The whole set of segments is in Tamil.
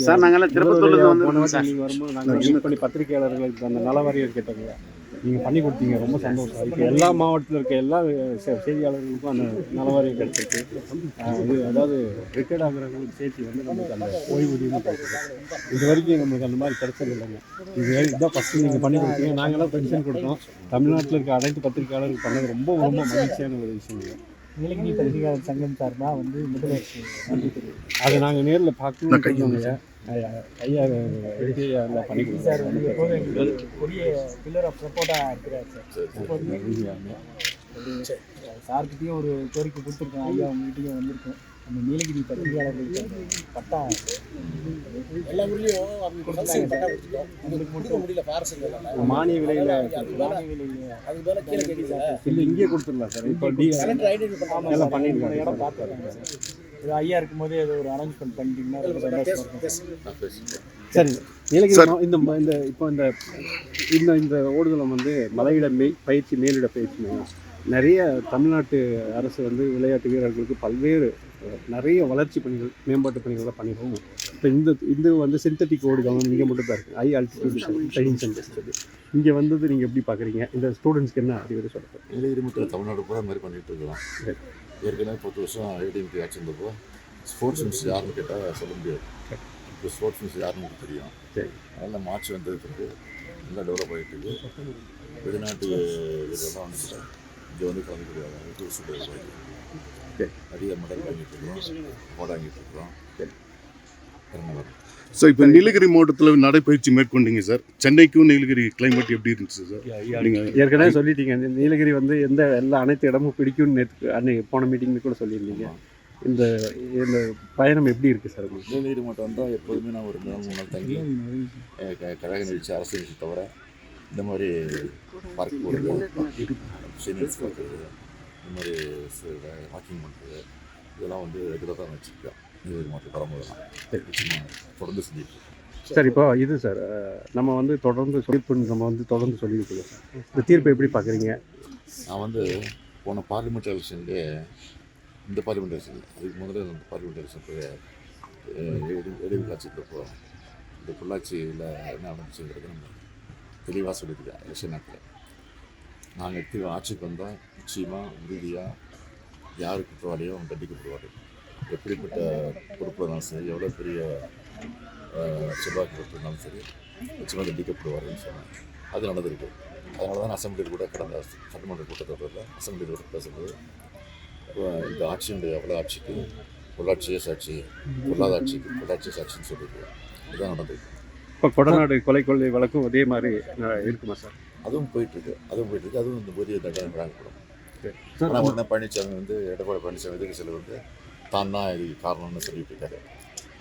சார் நாங்கெல்லாம் திருப்பத்தூர்லேருந்து வந்து போன வாட்டி நீங்கள் வரும்போது நாங்கள் மீட் பண்ணி பத்திரிகையாளர்களுக்கு அந்த நலவாரியம் கேட்டோங்க. நீங்கள் பண்ணி கொடுத்தீங்க, ரொம்ப சந்தோஷம். இப்போ எல்லா மாவட்டத்தில் இருக்க எல்லா செய்தியாளர்களுக்கும் அந்த நலவாரியம் கிடைச்சிருக்கு. இது அதாவது ரிட்டையர்ட் ஆகிறவங்களுக்கு சேர்த்து வந்து நமக்கு அந்த ஓய்வூதியமும் கிடைச்சிருக்கு. இது வரைக்கும் நமக்கு அந்த மாதிரி கிடைச்சது இல்லைங்க. இதுதான் ஃபஸ்ட்டு நீங்கள் பண்ணி கொடுத்தீங்க. நாங்களாம் பென்ஷன் கொடுத்தோம். தமிழ்நாட்டில் இருக்க அனைத்து பத்திரிகையாளருக்கு பண்ணது ரொம்ப ரொம்ப மகிழ்ச்சியான ஒரு விஷயம். நீலகிரி பத்திரிகையாளர் சங்கம் சார்பாக வந்து முதலமைச்சர் நன்றி தெரிவிக்கிறேன். அதை நாங்கள் நேரில் பார்க்கணும். ஐயா எல்லாம் பண்ணி சார் வந்து எப்போதும் எங்களுக்கு பெரிய பில்லர் ஆஃப் சப்போர்ட்டாக இருக்கிறார் சார். சார்கிட்டையும் ஒரு கோரிக்கை கொடுத்துருக்கோம், ஐயா உங்ககிட்டையும் வந்திருக்கோம். நம்ம நீலகிரி பத்திரிகையாளர்களுக்கு பட்டா எல்லா ஊர்லேயும் அவங்களுக்கு மட்டும் முடியல. மானிய விலையில் அதுக்கு மேலே கீழே கேட்குறீங்க இல்லை, இங்கே கொடுத்துடலாம் சார். இப்போ எல்லாம் பண்ணியிருக்காங்க. இடம் பார்த்துருக்காங்க சார். இது ஐயா இருக்கும்போது ஏதோ ஒரு அரேஞ்ச்மெண்ட் பண்ணிட்டீங்கன்னா சரி. நீலகிரி இந்த இப்போ இந்த ஓடுதளம் வந்து மலையிட பயிற்சி மேலிட பயிற்சி மையம். நிறைய தமிழ்நாட்டு அரசு வந்து விளையாட்டு வீரர்களுக்கு பல்வேறு நிறைய வளர்ச்சி பணிகள், மேம்பாட்டு பணிகளை பண்ணிடுவோம். இப்போ இந்த வந்து சிந்தட்டிக் ஓடுதளம் இங்கே மட்டும் தான் இருக்குது. ஹை ஆல்டிடியூட் ட்ரைனிங் சென்டர்ஸ் இருக்குது. இங்கே வந்தது நீங்கள் எப்படி பார்க்குறீங்க? இந்த ஸ்டூடெண்ட்ஸ்க்கு என்ன அறிவுரை சொல்லுங்கள்? நீலகிரி மட்டும் தமிழ்நாடு பூரா மாதிரி பண்ணிகிட்டு இருக்கலாம். ஏற்கனவே 10 வருஷம் ஐடிஎம்கே ஆட்சி இருந்தப்போ ஸ்போர்ட்ஸ் மினிஸ்டர் யாருன்னு கேட்டால் சொல்ல முடியாது. இப்போ ஸ்போர்ட்ஸ் மினிஸ்டர் யாருன்னு தெரியும். அதனால் மார்ச் வந்ததுக்கு நல்லா டெவலப் ஆகிட்டு இருக்குது. வெளிநாட்டு இதெல்லாம் வந்துட்டு இங்கே வந்து கலந்துக்கூடிய டூரிஸ்ட் டெவலப் ஆகிட்டு நிறைய மெடல் வாங்கிட்டு இருக்கிறோம், அவார்டு வாங்கிட்டு இருக்கிறோம். சார் இப்போ நீலகிரி மாவட்டத்தில் நடைப்பயிற்சி மேற்கொண்டீங்க சார். சென்னைக்கும் நீலகிரி கிளைமேட் எப்படி இருந்துச்சு சார்? நீங்கள் ஏற்கனவே சொல்லிட்டீங்க, நீலகிரி வந்து அனைத்து இடமும் பிடிக்கும்னு அன்னைக்கு போன மீட்டிங்னு கூட சொல்லியிருந்தீங்க. இந்த பயணம் எப்படி இருக்குது சார்? நீலகிரி மாவட்டம் வந்தால் எப்போதுமே நான் ஒரு 3 நாள் தங்கி கழக நிகழ்ச்சி, அரசு நிகழ்ச்சி தவிர இந்த மாதிரி பார்க் போகிறது, சீனியர்ஸ் பார்க்குறது, இந்த மாதிரி வாக்கிங் பண்ணுறது, இதெல்லாம் வந்து ரெகுலராக தான் வச்சுருக்கேன். நீலகிரி மாவட்டம் வரும்போதெல்லாம் தொடர்ந்து செஞ்சுட்டு. சார் இப்போ இது சார் நம்ம வந்து தொடர்ந்து சொல்லிட்டு இருக்கோம் சார். இந்த தீர்ப்பை எப்படி பார்க்குறீங்க? நான் வந்து போன பார்லிமெண்ட் எலெக்ஷன்லேயே, இந்த பார்லிமெண்ட் எலெக்ஷன் அதுக்கு முதல்ல இந்த பார்லிமெண்ட் எலெக்ஷன் இடைக்காட்சிக்கிறப்போ இந்த பொள்ளாச்சியில் என்ன நடந்துச்சுங்கிறது நம்ம தெளிவாக சொல்லியிருக்கேன். எலெக்ஷன் நேரத்தில் நாங்கள் ஆட்சிக்கு வந்தால் நிச்சயமாக உறுதியாக யார் குற்றவாளியோ அவங்க தண்டிக்கப்படுவார். எப்படிப்பட்ட பொறுப்பு இருந்தாலும் சரி, எவ்வளோ பெரிய செல்வாக்கு இருந்தாலும் சரி, நிச்சயமாக தண்டிக்கப்படுவார்னு சொன்னேன். அது நடந்திருக்கு. அதனால தான் அசம்பிளியில் கூட கடந்த சட்டமன்ற கூட்டத்தொடரில் அசம்பிளியில் கூட பேசும்போது இந்த ஆட்சியினுடைய எவ்வளோ ஆட்சிக்கு பொள்ளாச்சியே சாட்சி, பொல்லாத ஆட்சிக்கு பொள்ளாச்சியே சாட்சின்னு சொல்லியிருக்கோம். இதுதான் நடந்திருக்கு. இப்போ கொடநாடு கொலை வழக்கும் அதே மாதிரி இருக்குமா சார்? அதுவும் போயிட்டுருக்கு. அதுவும் இந்த புதிய தண்டனை வழங்கப்படும். ஆனால் உடனே பழனிசாமி வந்து எடப்பாடி பழனிசாமி எதிர்க்கட்சியில் வந்து தான் இதுக்கு காரணம்னு சொல்லிட்டு இருக்காரு.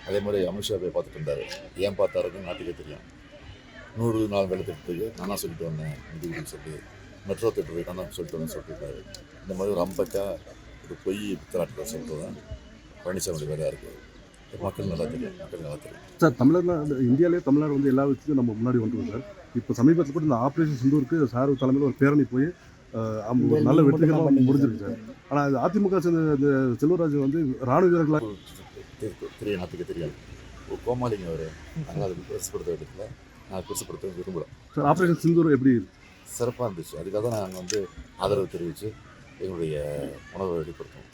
அதே மாதிரி அமித்ஷா போய் பார்த்துட்டு இருந்தார். ஏன் பார்த்தாருன்னு நாட்டுக்கே தெரியும். 100 நாள் வேலை திட்டத்துக்கு நானாக சொல்லிட்டு வந்தேன் நிதின்னு சொல்லி, மெட்ரோ திட்டத்துக்கு நானாக சொல்லிட்டு வந்தேன் சொல்லியிருக்காரு. இந்த மாதிரி ஒரு அம்பக்கா ஒரு பொய் பித்தநாட்டில் சொல்கிறது தான் பழனிசாமியோட வேலையாக இருக்குது. மக்கள் நல்லா தெரியும். சார், இந்தியாவிலே தமிழ்நாடு வந்து எல்லா விஷயத்தையும் நம்ம முன்னாடி வந்துடும் சார். இப்போ சமீபத்தில் கூட இந்த ஆப்ரேஷன் சிந்தூருக்கு சார் தலைமையில் ஒரு பேரணி போய் ஒரு நல்ல வெற்றிகரமாக முடிஞ்சிருக்கு சார். ஆனால் இது அதிமுக சேர்ந்த இந்த செல்வராஜ் வந்து ராணுவ வீரர்களாக தெரியும், நாட்டுக்கு தெரியாது. கோமாளிங்க அவர், அதனால் அது பெருசுப்படுத்த இடத்துல நான் பெருசுப்படுத்த விரும்புகிறேன் சார். ஆப்ரேஷன் சிந்தூர் எப்படி சிறப்பாக இருந்துச்சு. அதுக்காக தான் நாங்கள் வந்து ஆதரவு தெரிவித்து எங்களுடைய உணர்வை வெளிப்படுத்துவோம்.